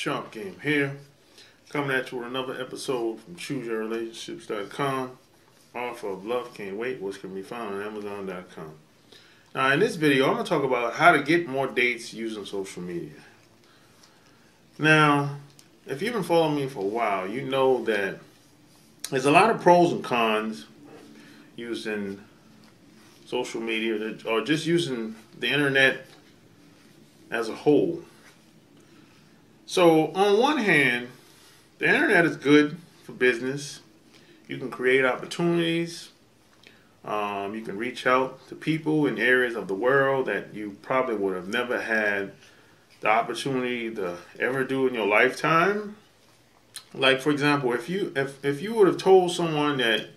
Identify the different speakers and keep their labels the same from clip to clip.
Speaker 1: Sharp Game here, coming at you with another episode from ChooseYourRelationships.com, author of Love Can't Wait, which can be found on Amazon.com. Now, in this video, I'm going to talk about how to get more dates using social media. Now, if you've been following me for a while, you know that there's a lot of pros and cons using social media or just using the internet as a whole. So on one hand, the internet is good for business. You can create opportunities. You can reach out to people in areas of the world that you probably would have never had the opportunity to ever do in your lifetime. Like, for example, if you would have told someone that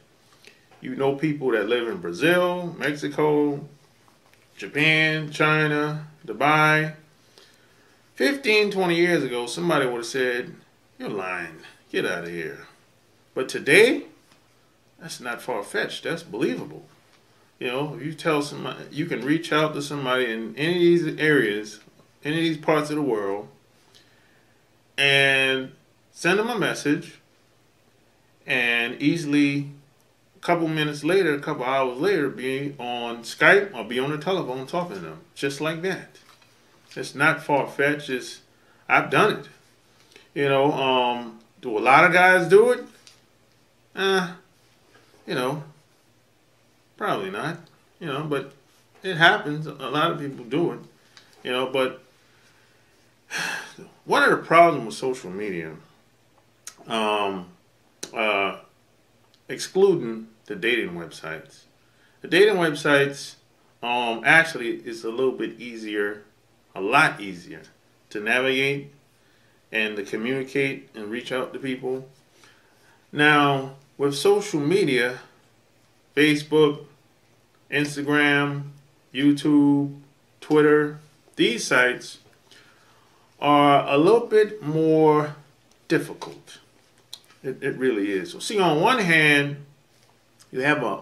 Speaker 1: you know people that live in Brazil, Mexico, Japan, China, Dubai, 15, 20 years ago, somebody would have said, "You're lying. Get out of here." But today, that's not far-fetched. That's believable. You know, if you tell somebody, you can reach out to somebody in any of these areas, any of these parts of the world, and send them a message, and easily, a couple minutes later, a couple hours later, be on Skype or be on the telephone talking to them, just like that. It's not far-fetched. I've done it. You know, do a lot of guys do it? You know, probably not. You know, but it happens. A lot of people do it. You know, but one of the problems with social media, excluding the dating websites. The dating websites actually is a little bit easier, a lot easier to navigate and to communicate and reach out to people. Now, with social media, Facebook, Instagram, YouTube, Twitter, these sites are a little bit more difficult. It really is. So see, on one hand, you have a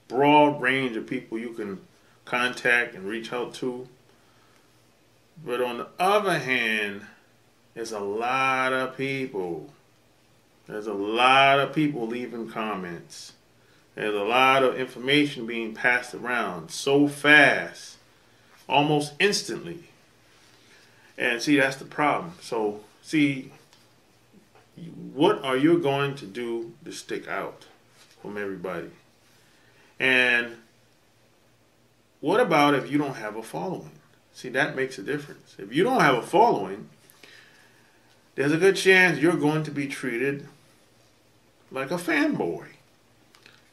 Speaker 1: broad range of people you can contact and reach out to. But on the other hand, there's a lot of people. There's a lot of people leaving comments. There's a lot of information being passed around so fast, almost instantly. And see, that's the problem. So, see, what are you going to do to stick out from everybody? And what about if you don't have a following? See, that makes a difference. If you don't have a following, there's a good chance you're going to be treated like a fanboy.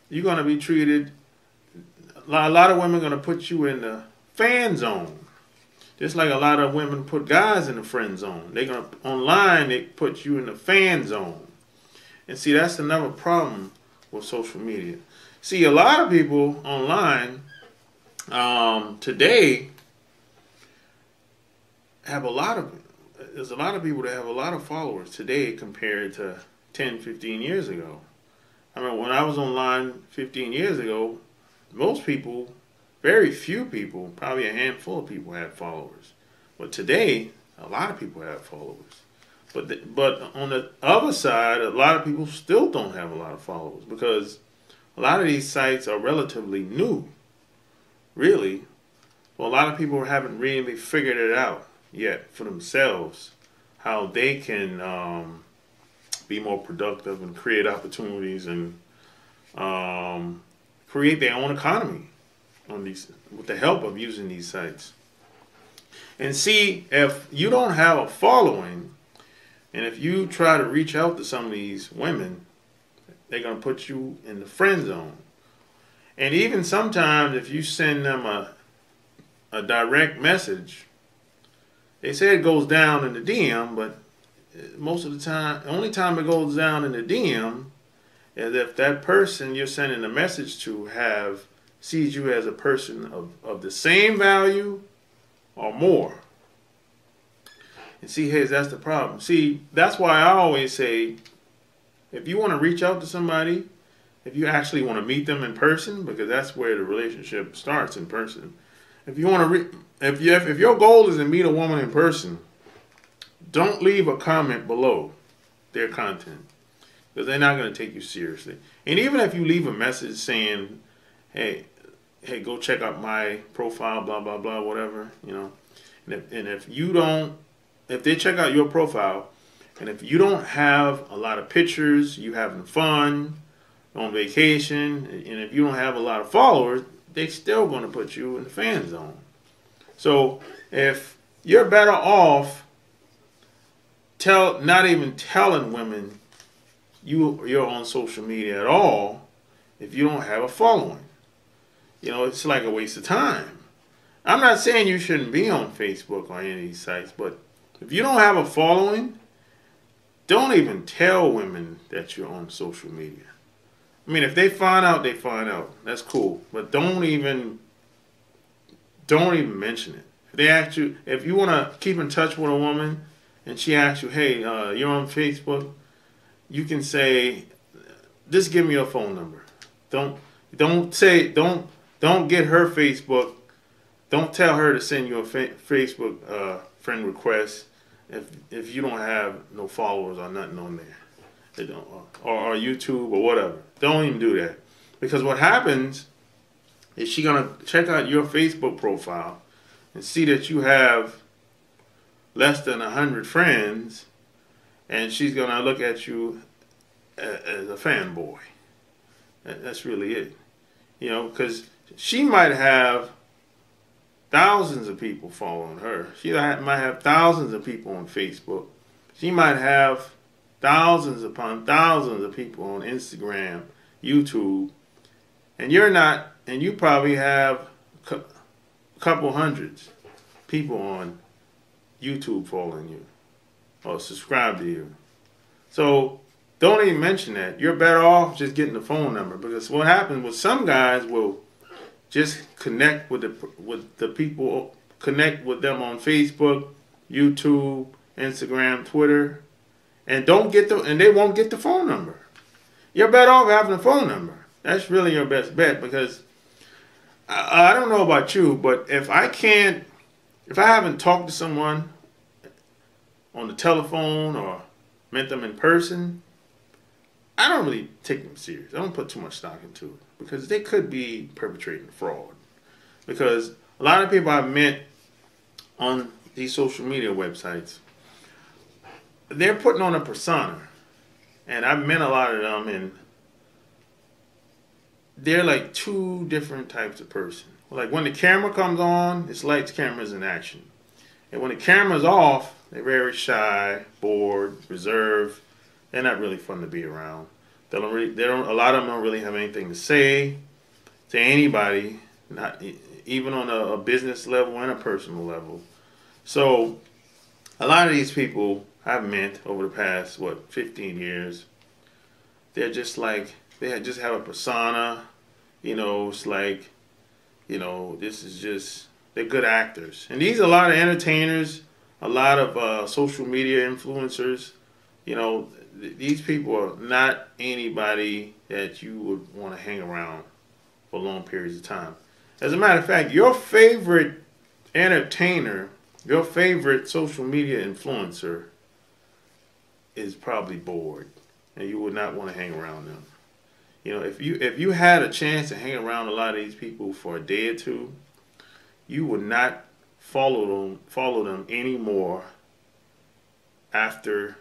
Speaker 1: You're going to be treated, a lot of women are going to put you in the fan zone. Just like a lot of women put guys in the friend zone. They're going to, online, they put you in the fan zone. And see, that's another problem with social media. See, a lot of people online today have there's a lot of people that have a lot of followers today compared to 10, 15 years ago. I mean, when I was online 15 years ago, most people, very few people, probably a handful of people had followers. But today, a lot of people have followers. But on the other side, a lot of people still don't have a lot of followers because a lot of these sites are relatively new, really. Well, a lot of people haven't really figured it out yet for themselves, how they can be more productive and create opportunities and create their own economy on these with the help of using these sites. And see, if you don't have a following, and if you try to reach out to some of these women, they're going to put you in the friend zone. And even sometimes if you send them a direct message, they say it goes down in the DM, but most of the time, the only time it goes down in the DM is if that person you're sending a message to sees you as a person of the same value or more. And see, hey, that's the problem. See, that's why I always say, if you want to reach out to somebody, if you actually want to meet them in person, because that's where the relationship starts, in person. If you want to, if your goal is to meet a woman in person, don't leave a comment below their content, because they're not going to take you seriously. And even if you leave a message saying, hey, go check out my profile, blah, blah, blah, whatever, you know. And if they check out your profile, and if you don't have a lot of pictures, you having fun, on vacation, and if you don't have a lot of followers, they still going to put you in the fan zone. So if you're better off not even telling women you're on social media at all if you don't have a following. You know, it's like a waste of time. I'm not saying you shouldn't be on Facebook or any of these sites, but if you don't have a following, don't even tell women that you're on social media. I mean, if they find out, they find out. That's cool. But don't even mention it. If they ask you, if you want to keep in touch with a woman and she asks you, hey, you're on Facebook, you can say, just give me your phone number. Don't get her Facebook. Don't tell her to send you a Facebook friend request if you don't have no followers or nothing on there. Or YouTube or whatever. Don't even do that. Because what happens is she's going to check out your Facebook profile and see that you have less than 100 friends, and she's going to look at you as a fanboy. That's really it. You know, because she might have thousands of people following her. She might have thousands of people on Facebook. She might have thousands upon thousands of people on Instagram, YouTube, and you're not, and you probably have a couple hundreds people on YouTube following you or subscribe to you. So don't even mention that. You're better off just getting the phone number, because what happens with some guys will just connect with the people, connect with them on Facebook, YouTube, Instagram, Twitter, and they won't get the phone number. You're better off having a phone number. That's really your best bet, because I don't know about you, but if I haven't talked to someone on the telephone or met them in person, I don't really take them serious. I don't put too much stock into it, because they could be perpetrating fraud. Because a lot of people I've met on these social media websites, they're putting on a persona. And I've met a lot of them, and they're like two different types of person. Like when the camera comes on, it's lights, cameras, in action. And when the camera's off, they're very shy, bored, reserved. They're not really fun to be around. A lot of them don't really have anything to say to anybody, not even on a business level and a personal level. So a lot of these people I've met over the past, 15 years, they're just like, they just have a persona. You know, it's like, you know, they're good actors. And these are a lot of entertainers, a lot of social media influencers. You know, these people are not anybody that you would want to hang around for long periods of time. As a matter of fact, your favorite entertainer, your favorite social media influencer is probably bored, and you would not want to hang around them. You know, if you had a chance to hang around a lot of these people for a day or two, you would not follow them anymore after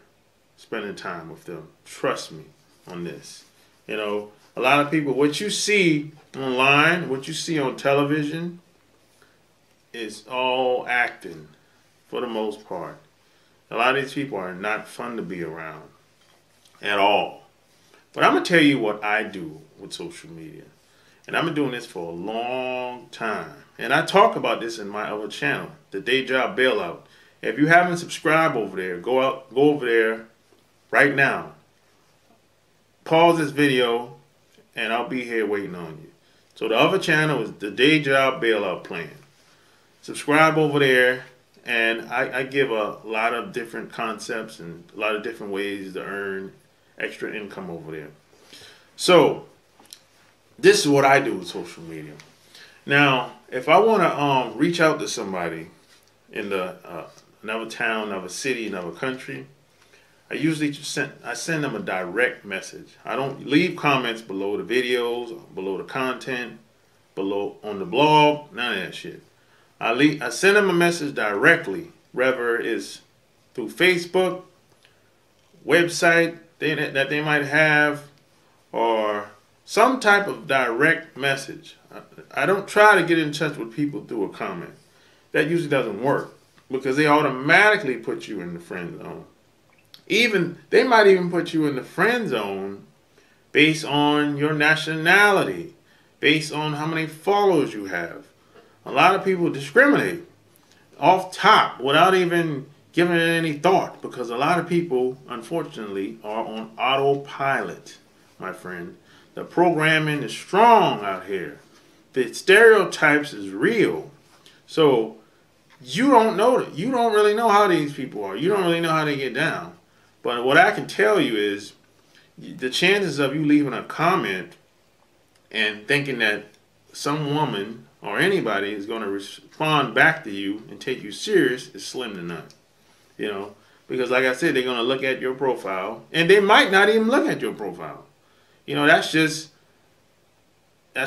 Speaker 1: spending time with them. Trust me on this. You know, a lot of people, what you see online, what you see on television, is all acting for the most part. A lot of these people are not fun to be around at all. But I'm going to tell you what I do with social media. And I've been doing this for a long time. And I talk about this in my other channel, The Day Job Bailout. If you haven't subscribed over there, go over there right now. Pause this video, and I'll be here waiting on you. So the other channel is The Day Job Bailout Plan. Subscribe over there, and I give a lot of different concepts and a lot of different ways to earn extra income over there. So this is what I do with social media. Now, if I want to reach out to somebody in the another town, another city, another country, I send them a direct message. I don't leave comments below the videos, below the content, below on the blog, none of that shit. I send them a message directly, whether it's through Facebook, website that they might have, or some type of direct message. I don't try to get in touch with people through a comment. That usually doesn't work because they automatically put you in the friend zone. They might even put you in the friend zone based on your nationality, based on how many followers you have. A lot of people discriminate off top without even giving it any thought because a lot of people, unfortunately, are on autopilot, my friend. The programming is strong out here. The stereotypes is real. So you don't know that. You don't really know how these people are. You don't really know how they get down. But what I can tell you is the chances of you leaving a comment and thinking that some woman or anybody is going to respond back to you and take you serious is slim to none. You know, because like I said, they're going to look at your profile and they might not even look at your profile. You know, that's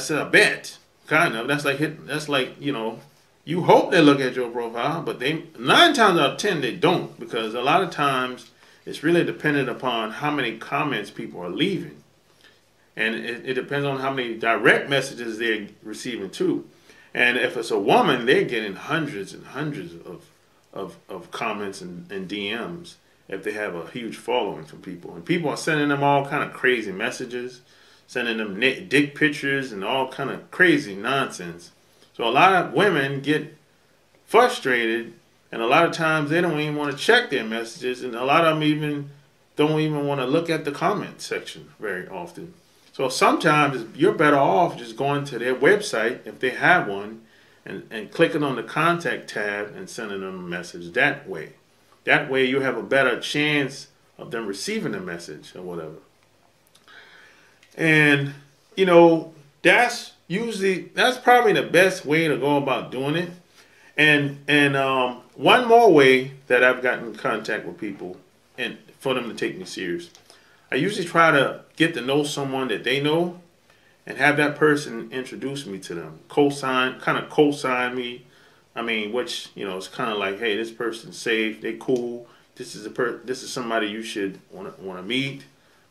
Speaker 1: a bet, kind of. That's like, you know, you hope they look at your profile, but 9 times out of 10 they don't, because a lot of times it's really dependent upon how many comments people are leaving. And it depends on how many direct messages they're receiving too. And if it's a woman, they're getting hundreds and hundreds of comments and DMs if they have a huge following from people. And people are sending them all kind of crazy messages, sending them dick pictures and all kind of crazy nonsense. So a lot of women get frustrated, and a lot of times they don't even want to check their messages, and a lot of them even don't even want to look at the comment section very often. So sometimes you're better off just going to their website, if they have one, and clicking on the contact tab and sending them a message that way. That way you have a better chance of them receiving the message or whatever. And, you know, that's probably the best way to go about doing it. And one more way that I've gotten in contact with people and for them to take me serious, I usually try to get to know someone that they know and have that person introduce me to them, kind of co-sign me. I mean, which, you know, it's kind of like, hey, this person's safe, they cool. This is somebody you should want to meet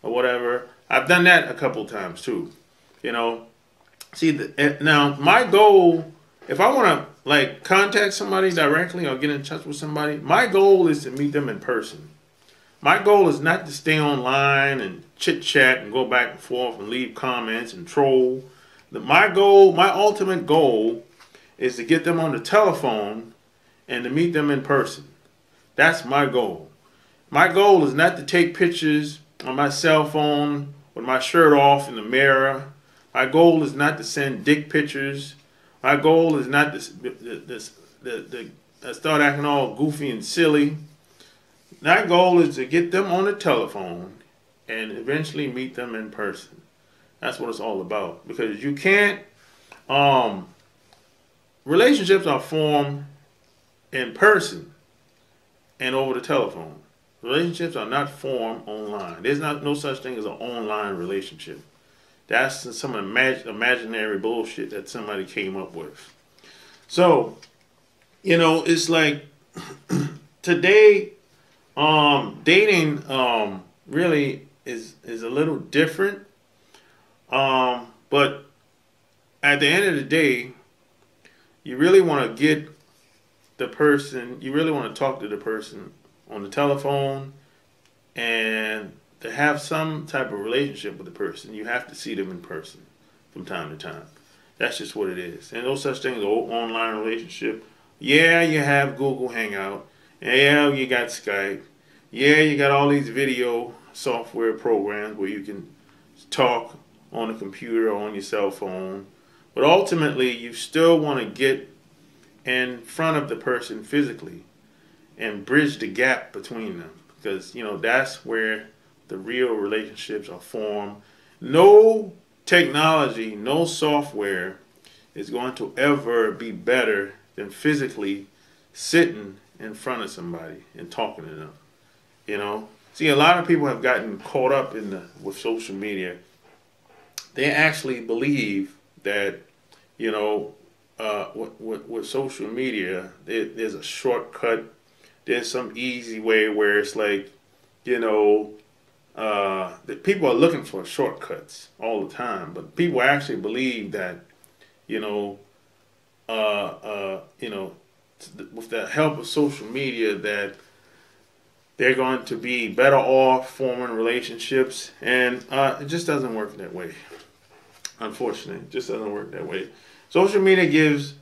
Speaker 1: or whatever. I've done that a couple times too. You know, see, now my goal, if I want to like contact somebody directly or get in touch with somebody, my goal is to meet them in person. My goal is not to stay online and chit chat and go back and forth and leave comments and troll. My ultimate goal is to get them on the telephone and to meet them in person. That's my goal. My goal is not to take pictures on my cell phone with my shirt off in the mirror. My goal is not to send dick pictures. My goal is not to start acting all goofy and silly. My goal is to get them on the telephone and eventually meet them in person. That's what it's all about. Because you can't, relationships are formed in person and over the telephone. Relationships are not formed online. There's no such thing as an online relationship. That's some imaginary bullshit that somebody came up with. So, you know, it's like today, dating really is a little different. But at the end of the day, you really want to get the person, you really want to talk to the person on the telephone, and to have some type of relationship with the person, you have to see them in person from time to time. That's just what it is. And no such thing as an online relationship. Yeah, you have Google Hangout. Yeah, you got Skype. Yeah, you got all these video software programs where you can talk on a computer or on your cell phone. But ultimately, you still want to get in front of the person physically and bridge the gap between them. Because, you know, that's where the real relationships are formed. No technology, no software is going to ever be better than physically sitting in front of somebody and talking to them. You know, see, a lot of people have gotten caught up with social media. They actually believe that, you know, with social media, there's a shortcut. There's some easy way where it's like, you know, that people are looking for shortcuts all the time. But people actually believe that, you know, with the help of social media, that they're going to be better off forming relationships, and it just doesn't work that way. Unfortunately, it just doesn't work that way. Social media gives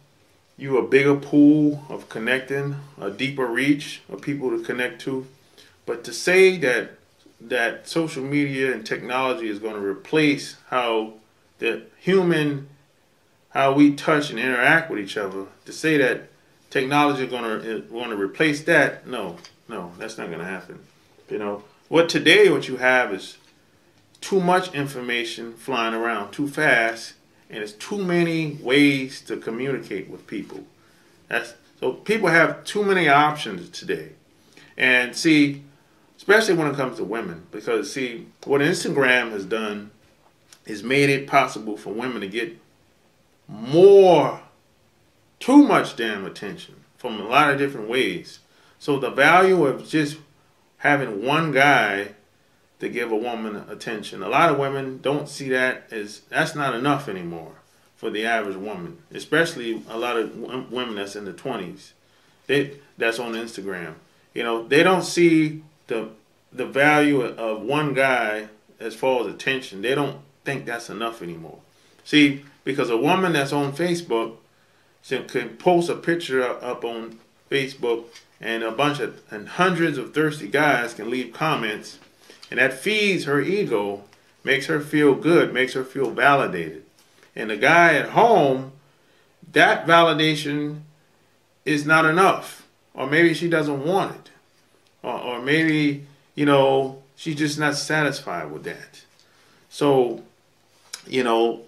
Speaker 1: you a bigger pool of connecting, a deeper reach of people to connect to. But to say that social media and technology is going to replace how how we touch and interact with each other, to say that technology is going to replace that, no, that's not going to happen. You know, what you have is too much information flying around too fast, and it's too many ways to communicate with people. So people have too many options today. And see, especially when it comes to women, because see, what Instagram has done is made it possible for women to get too much damn attention from a lot of different ways. So the value of just having one guy to give a woman attention, a lot of women don't see that's not enough anymore for the average woman, especially a lot of women that's in the 20s. That's on Instagram. You know, they don't see the value of one guy as far as attention. They don't think that's enough anymore. See, because a woman that's on Facebook can post a picture up on Facebook, and hundreds of thirsty guys can leave comments, and that feeds her ego, makes her feel good, makes her feel validated. And the guy at home, that validation is not enough. Or maybe she doesn't want it. Or maybe, you know, she's just not satisfied with that. So, you know,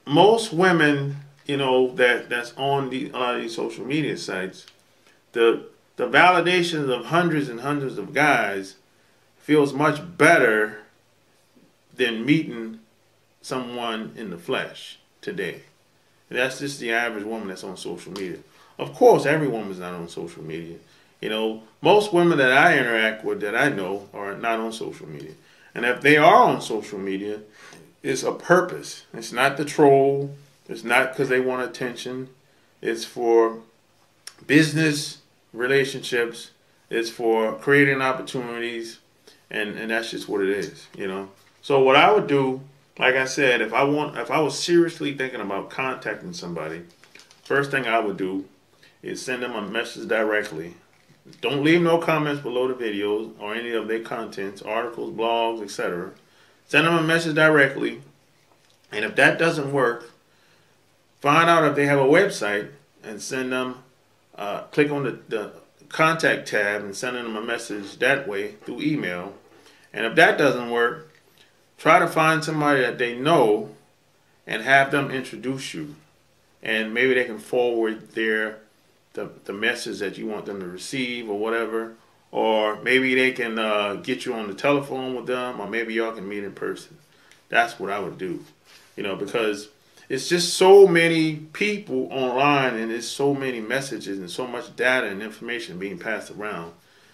Speaker 1: most women, you know, that's on a lot of these social media sites, the validations of hundreds and hundreds of guys feels much better than meeting someone in the flesh today. That's just the average woman that's on social media. Of course, every woman's not on social media. You know, most women that I interact with, that I know, are not on social media. And if they are on social media, it's a purpose. It's not the troll. It's not because they want attention. It's for business relationships. It's for creating opportunities. And that's just what it is, you know. So what I would do, like I said, if I was seriously thinking about contacting somebody, first thing I would do is send them a message directly. Don't leave no comments below the videos or any of their contents, articles, blogs, etc. Send them a message directly. And if that doesn't work, find out if they have a website and send them, click on the contact tab and send them a message that way through email. And if that doesn't work, try to find somebody that they know and have them introduce you. And maybe they can forward the message that you want them to receive or whatever. Or maybe they can get you on the telephone with them, or maybe y'all can meet in person. That's what I would do. You know, because it's just so many people online, and there's so many messages and so much data and information being passed around.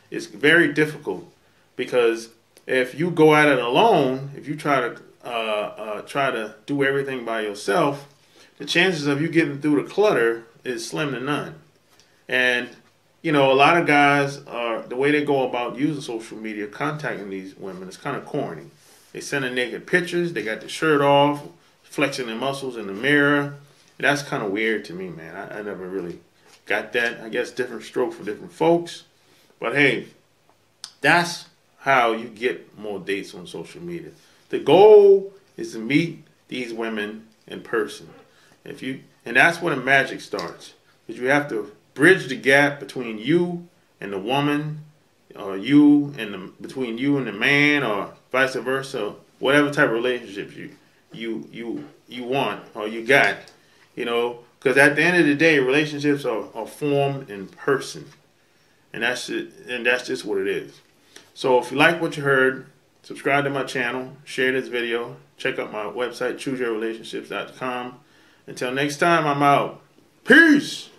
Speaker 1: It's very difficult, because if you go at it alone, if you try to do everything by yourself, the chances of you getting through the clutter is slim to none. And you know, a lot of guys the way they go about using social media, contacting these women, is kind of corny. They send in naked pictures. They got the shirt off, flexing their muscles in the mirror. That's kind of weird to me, man. I never really got that. I guess different stroke for different folks. But hey, that's how you get more dates on social media. The goal is to meet these women in person. And that's where the magic starts. Because you have to bridge the gap between you and the woman, or between you and the man, or vice versa. Whatever type of relationship you want or you got, you know, because at the end of the day, relationships are formed in person. and that's it, and that's just what it is. So if you like what you heard, subscribe to my channel, share this video, check out my website, chooseyourrelationships.com. Until next time, I'm out. Peace.